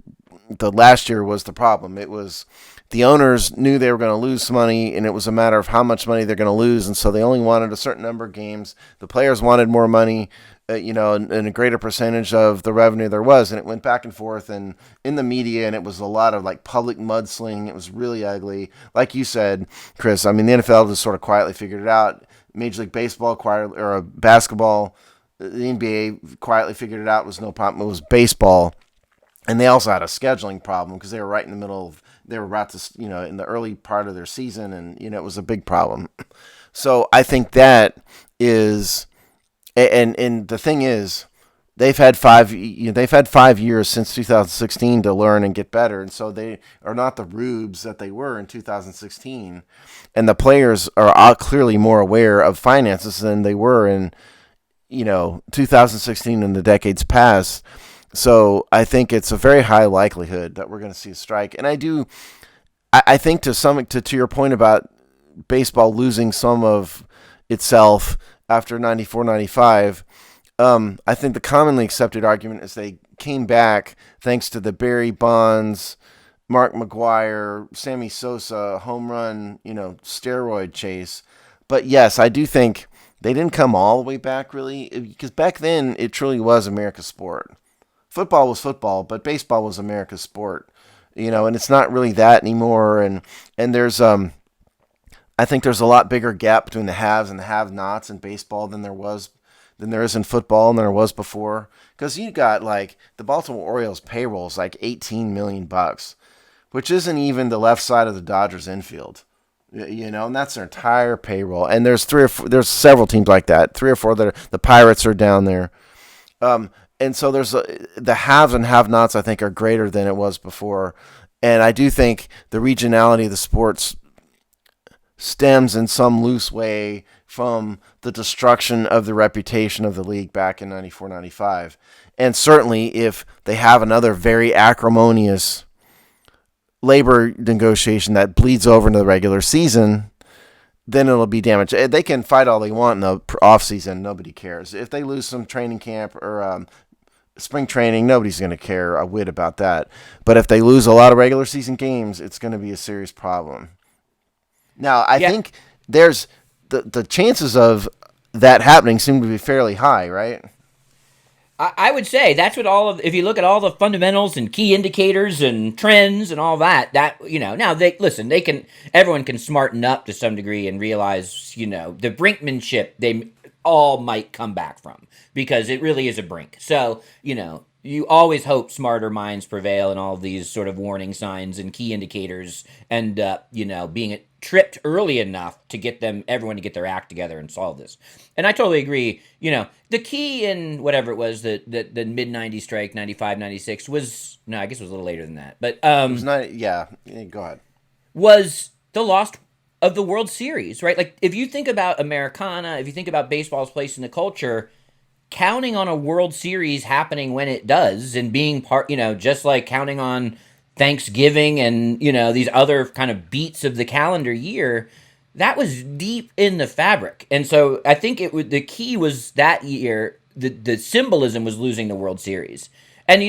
last year was the problem. It was the owners knew they were going to lose money, and it was a matter of how much money they're going to lose, and so they only wanted a certain number of games. The players wanted more money, and a greater percentage of the revenue there was, and it went back and forth and in the media, and it was a lot of public mudslinging. It was really ugly. Like you said, Chris, I mean, the NFL just sort of quietly figured it out. Major League Baseball or basketball, the NBA quietly figured it out. It was no problem. It was baseball. and they also had a scheduling problem because they were right in the middle of, they were about to, in the early part of their season, and it was a big problem. So I think that is, and the thing is, they've had 5 years since 2016 to learn and get better, and so they are not the rubes that they were in 2016, and the players are clearly more aware of finances than they were in 2016 and the decades past. So I think it's a very high likelihood that we're going to see a strike, and I think to your point about baseball losing some of itself after 94, 95. I think the commonly accepted argument is they came back thanks to the Barry Bonds, Mark McGwire, Sammy Sosa home run, steroid chase. But yes, I do think they didn't come all the way back really, because back then it truly was America's sport. Football was football, but baseball was America's sport. And it's not really that anymore. And there's I think there's a lot bigger gap between the haves and the have-nots in baseball than there is in football and there was before. Because you got like the Baltimore Orioles payroll is like $18 million, which isn't even the left side of the Dodgers infield. And that's their entire payroll. And there's there's several teams like that. 3 or 4 the Pirates are down there. And so there's the haves and have-nots I think are greater than it was before. And I do think the regionality of the sports stems in some loose way from the destruction of the reputation of the league back in 94, 95. And certainly if they have another very acrimonious labor negotiation that bleeds over into the regular season, then it'll be damaged. They can fight all they want in the offseason. Nobody cares. If they lose some training camp or spring training, nobody's going to care a whit about that. But if they lose a lot of regular season games, it's going to be a serious problem. Now, I think there's the chances of that happening seem to be fairly high, right? I would say that's what if you look at all the fundamentals and key indicators and trends and all that, now everyone can smarten up to some degree and realize, the brinkmanship they all might come back from, because it really is a brink. So, you always hope smarter minds prevail, and all these sort of warning signs and key indicators end up, being tripped early enough to get everyone to get their act together and solve this. And I totally agree. The key in whatever it was, the mid 90s strike, 95, 96 was, no, I guess it was a little later than that. But it was not, yeah, go ahead. Was the loss of the World Series, right? Like, if you think about Americana, if you think about baseball's place in the culture, counting on a World Series happening when it does and being part, just like counting on Thanksgiving and, these other kind of beats of the calendar year, that was deep in the fabric. And so I think the key was that year, the symbolism was losing the World Series. And,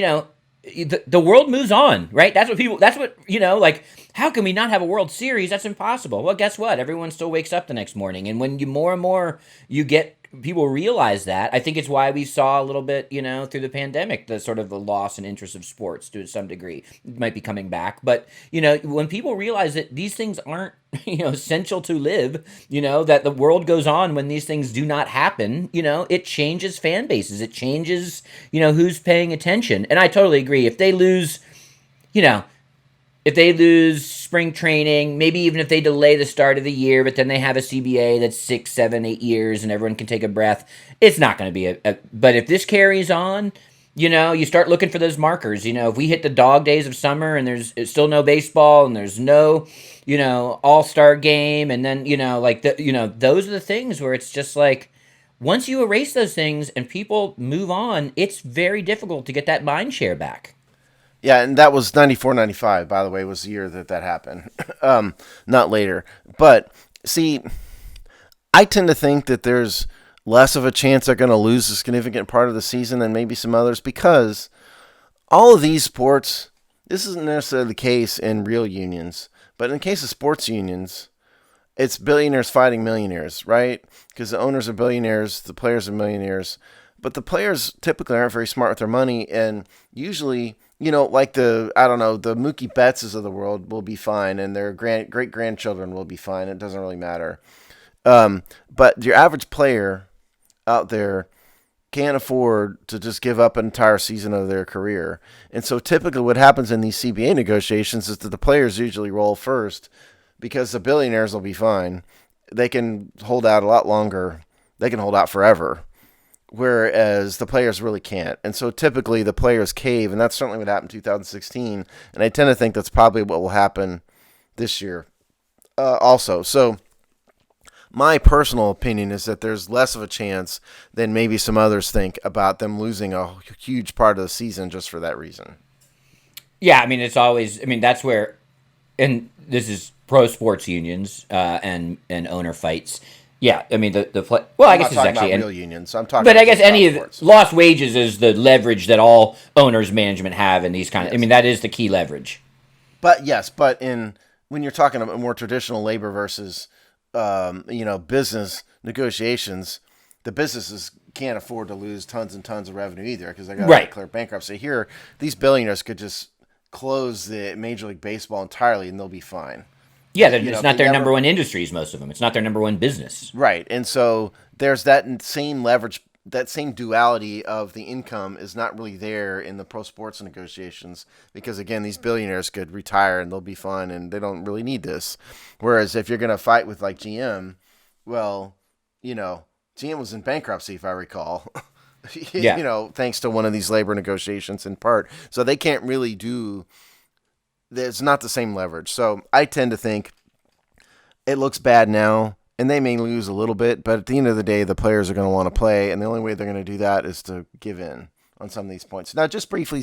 the world moves on, right? Like, how can we not have a World Series? That's impossible. Well, guess what? Everyone still wakes up the next morning. And when more and more you get people realize that, I think it's why we saw a little bit, through the pandemic, the sort of the loss and interest of sports to some degree. It might be coming back. But, when people realize that these things aren't, essential to live, that the world goes on when these things do not happen, it changes fan bases. It changes, who's paying attention. And I totally agree. If they lose, spring training, maybe even if they delay the start of the year, but then they have a CBA that's 6, 7, 8 years and everyone can take a breath, it's not going to be but if this carries on, you start looking for those markers. If we hit the dog days of summer and there's still no baseball and there's no, all-star game, and then, those are the things where it's just like, once you erase those things and people move on, it's very difficult to get that mind share back. Yeah, and that was 94, 95, by the way, was the year that happened. Not later. But, see, I tend to think that there's less of a chance they're going to lose a significant part of the season than maybe some others, because all of these sports, this isn't necessarily the case in real unions, but in the case of sports unions, it's billionaires fighting millionaires, right? Because the owners are billionaires, the players are millionaires, but the players typically aren't very smart with their money, and usually, like the Mookie Bettses of the world will be fine, and their great-grandchildren will be fine. It doesn't really matter. But your average player out there, can't afford to just give up an entire season of their career. And so typically what happens in these CBA negotiations is that the players usually roll first because the billionaires will be fine. They can hold out a lot longer. They can hold out forever. Whereas the players really can't. And so typically the players cave, and that's certainly what happened in 2016. And I tend to think that's probably what will happen this year also. So my personal opinion is that there's less of a chance than maybe some others think about them losing a huge part of the season just for that reason. Yeah, I mean, it's always. I mean, that's where, and this is pro sports unions and owner fights. Yeah, I mean well, I I'm guess not it's talking actually about real unions, so I'm talking but about I guess just any of sports. lost wages is the leverage that all owners management have in these kind of. I Yes. mean, that is the key leverage. But yes, but in when you're talking about more traditional labor versus business negotiations, the businesses can't afford to lose tons and tons of revenue either because they got to Right. declare bankruptcy. Here, these billionaires could just close the Major League Baseball entirely and they'll be fine. Yeah, If it's they not their never number one industries. Most of them. It's not their number one business. right, and so there's that same leverage, that same duality of the income is not really there in the pro sports negotiations because again, these billionaires could retire and they'll be fine and they don't really need this. Whereas if you're going to fight with like GM, well, GM was in bankruptcy if I recall. Yeah. Thanks to one of these labor negotiations in part. So they can't really do. It's not the same leverage. So I tend to think it looks bad now, and they may lose a little bit, but at the end of the day, the players are going to want to play, and the only way they're going to do that is to give in on some of these points. Now, just briefly,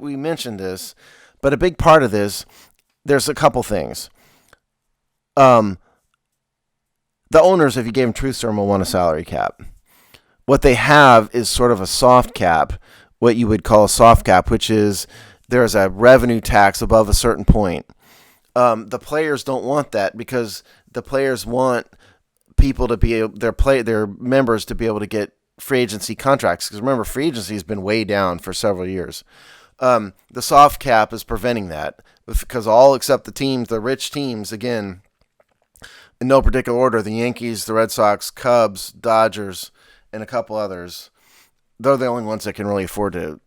we mentioned this, but a big part of this, there's a couple things. The owners, if you gave them truth serum, will want a salary cap. What they have is sort of a soft cap, what you would call a soft cap, which is there's a revenue tax above a certain point. The players don't want that because the players want people to be able, their members to be able to get free agency contracts. Because remember, free agency has been way down for several years. The soft cap is preventing that because all except the rich teams, again, in no particular order, the Yankees, the Red Sox, Cubs, Dodgers, and a couple others, they're the only ones that can really afford to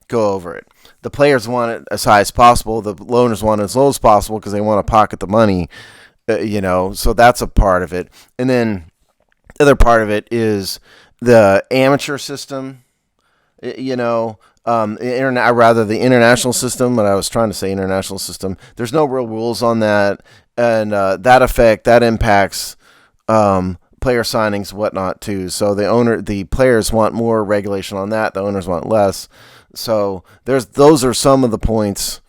go over it. The players want it as high as possible. The owners want it as low as possible because they want to pocket the money, so that's a part of it. And then the other part of it is the amateur system, the international system, but I was trying to say international system. There's no real rules on that, and that impacts player signings, whatnot, too. So the players want more regulation on that. The owners want less. So those are some of the points.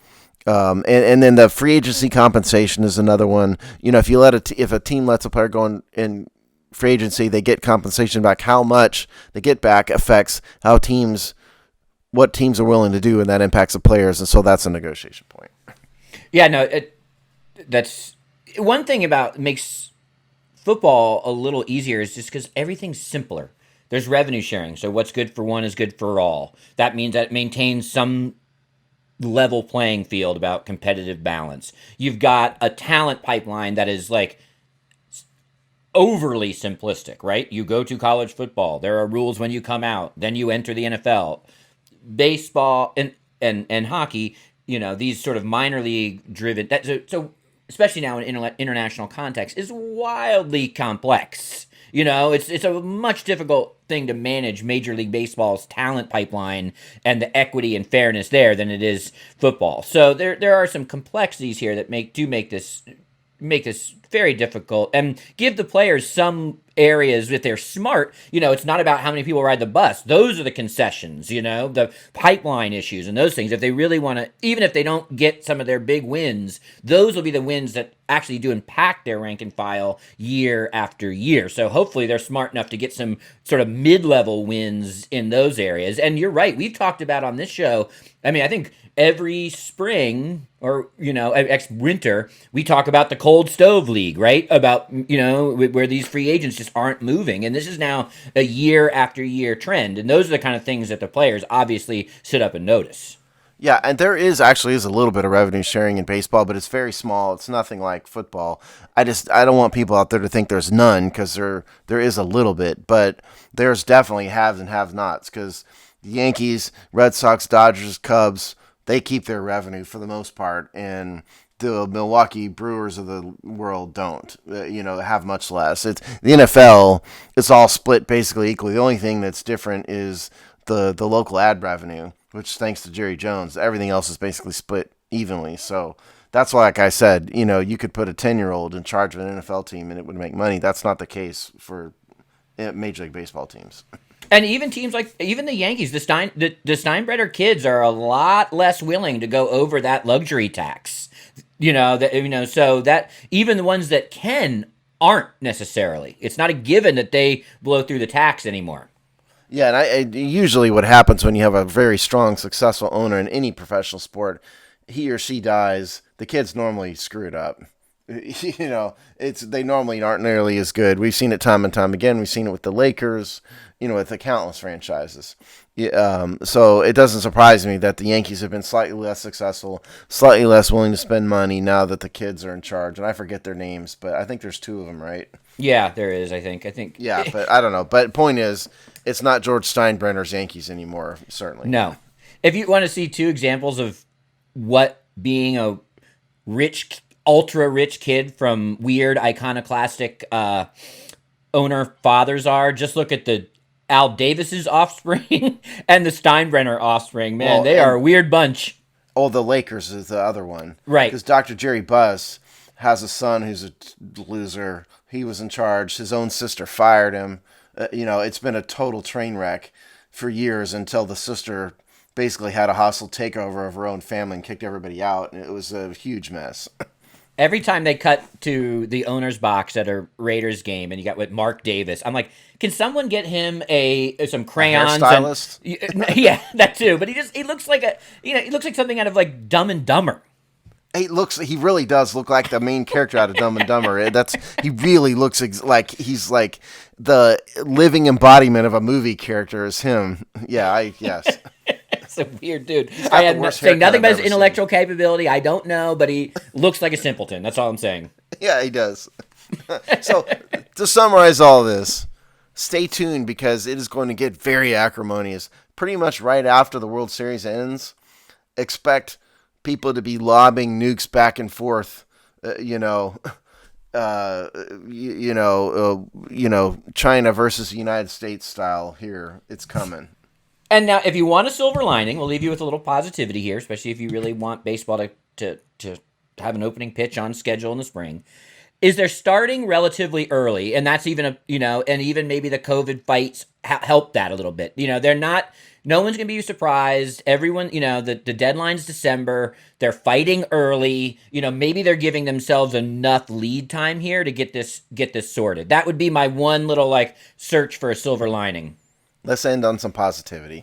And then the free agency compensation is another one. If a team lets a player go in free agency, they get compensation back. How much they get back affects what teams are willing to do, and that impacts the players. And so that's a negotiation point. Yeah, no, that's one thing about makes football a little easier is just because everything's simpler. There's revenue sharing, so what's good for one is good for all. That means that it maintains some level playing field about competitive balance. You've got a talent pipeline that is like overly simplistic, right? You go to college football, there are rules when you come out, then you enter the NFL. Baseball and hockey, these sort of minor league driven so especially now in international context is wildly complex. It's a much difficult thing to manage Major League Baseball's talent pipeline and the equity and fairness there than it is football. So there are some complexities here that make this very difficult and give the players some areas if they're smart. It's not about how many people ride the bus. Those are the concessions, the pipeline issues and those things. If they really want to, even if they don't get some of their big wins, those will be the wins that actually do impact their rank and file year after year. So hopefully they're smart enough to get some sort of mid-level wins in those areas. And you're right. We've talked about on this show, I think every spring or, ex winter, we talk about the cold stove league, right? About, where these free agents just aren't moving. And this is now a year after year trend. And those are the kind of things that the players obviously sit up and notice. Yeah, and there is actually is a little bit of revenue sharing in baseball, but it's very small. It's nothing like football. I don't want people out there to think there's none, because there is a little bit, but there's definitely haves and have-nots, because the Yankees, Red Sox, Dodgers, Cubs, they keep their revenue for the most part, and the Milwaukee Brewers of the world don't. Have much less. It's the NFL. It's all split basically equally. The only thing that's different is the local ad revenue, which thanks to Jerry Jones, everything else is basically split evenly. So that's why, like I said, you could put a 10-year-old in charge of an NFL team and it would make money. That's not the case for Major League Baseball teams. And even teams like even the Yankees, the Steinbrenner kids are a lot less willing to go over that luxury tax. So that even the ones that can aren't necessarily. It's not a given that they blow through the tax anymore. Yeah, and usually what happens when you have a very strong, successful owner in any professional sport, he or she dies, the kids normally screw it up. They normally aren't nearly as good. We've seen it time and time again. We've seen it with the Lakers, with the countless franchises. So it doesn't surprise me that the Yankees have been slightly less successful, slightly less willing to spend money now that the kids are in charge. And I forget their names, but I think there's two of them, right? Yeah, there is, I think. Yeah, but I don't know. But point is, it's not George Steinbrenner's Yankees anymore, certainly. No. If you want to see two examples of what being a rich, ultra-rich kid from weird, iconoclastic owner fathers are, just look at the Al Davis's offspring and the Steinbrenner offspring. Man, they are a weird bunch. Oh, the Lakers is the other one. Right. Because Dr. Jerry Buss has a son who's a loser. He was in charge. His own sister fired him. It's been a total train wreck for years until the sister basically had a hostile takeover of her own family and kicked everybody out. And it was a huge mess. Every time they cut to the owner's box at a Raiders game, and you got with Mark Davis, I'm like, can someone get him some crayons? A hairstylist? Yeah, that too. But he looks like he looks like something out of like Dumb and Dumber. He really does look like the main character out of Dumb and Dumber. He really looks like he's like the living embodiment of a movie character is him. Yeah, yes. It's a weird dude. I am saying nothing about his intellectual capability. I don't know, but he looks like a simpleton. That's all I'm saying. Yeah, he does. So, to summarize all this, stay tuned because it is going to get very acrimonious. Pretty much right after the World Series ends, expect people to be lobbing nukes back and forth. China versus the United States style here. It's coming. And now, if you want a silver lining, we'll leave you with a little positivity here, especially if you really want baseball to have an opening pitch on schedule in the spring. Is they're starting relatively early, and that's even and even maybe the COVID fights help that a little bit. They're not. No one's gonna be surprised. Everyone, the deadline's December. They're fighting early. Maybe they're giving themselves enough lead time here to get this sorted. That would be my one little search for a silver lining. Let's end on some positivity.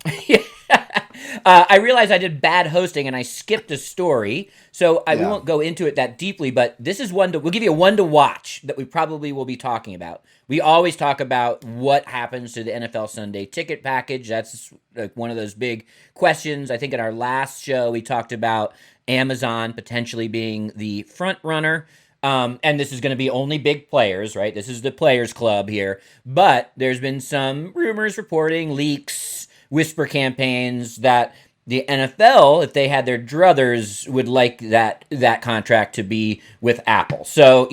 I realized I did bad hosting and I skipped a story, so we won't go into it that deeply, but this is we'll give you one to watch that we probably will be talking about. We always talk about what happens to the NFL Sunday ticket package. That's one of those big questions. I think in our last show, we talked about Amazon potentially being the front runner. And this is going to be only big players, right? This is the players club here. But there's been some rumors reporting, leaks, whisper campaigns that the NFL, if they had their druthers, would like that contract to be with Apple. So,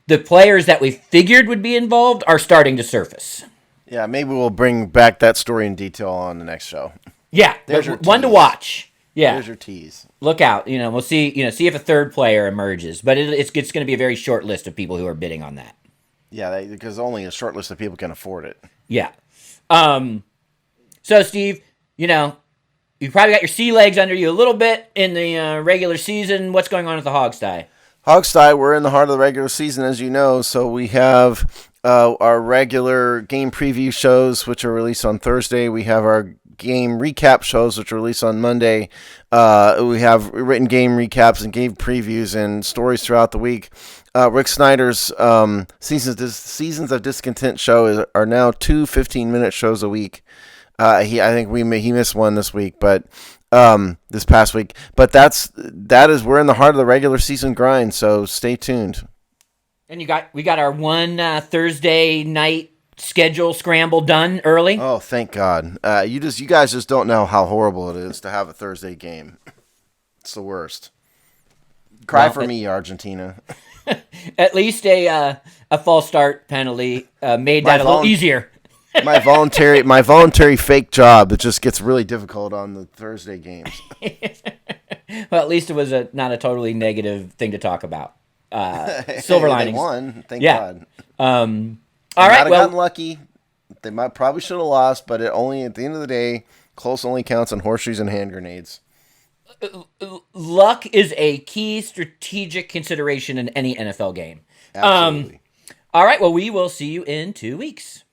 the players that we figured would be involved are starting to surface. Yeah, maybe we'll bring back that story in detail on the next show. Yeah, there's one to watch. Yeah, there's your tease. Look out. We'll see. See if a third player emerges, but it's going to be a very short list of people who are bidding on that. Yeah, because only a short list of people can afford it. Yeah. So Steve, you probably got your sea legs under you a little bit in the regular season. What's going on at the Hogsty? Hogsty, we're in the heart of the regular season, as you know. So we have our regular game preview shows, which are released on Thursday. We have our game recap shows, which are released on Monday. We have written game recaps and game previews and stories throughout the week. Rick Snyder's Seasons of Discontent show are now 2 15-minute shows a week. I think he missed one this week, but this past week. But we're in the heart of the regular season grind, so stay tuned. And we got our one Thursday night schedule scramble done early. Oh, thank God. You guys just don't know how horrible it is to have a Thursday game. It's the worst. Cry for me, Argentina. At least a false start penalty made that a little easier. my voluntary fake job. It just gets really difficult on the Thursday games. Well, at least it was not a totally negative thing to talk about. Silver linings. They won, thank God. All right. Well, gotten lucky. They probably should have lost, but at the end of the day, close only counts on horseshoes and hand grenades. Luck is a key strategic consideration in any NFL game. Absolutely. All right. Well, we will see you in 2 weeks.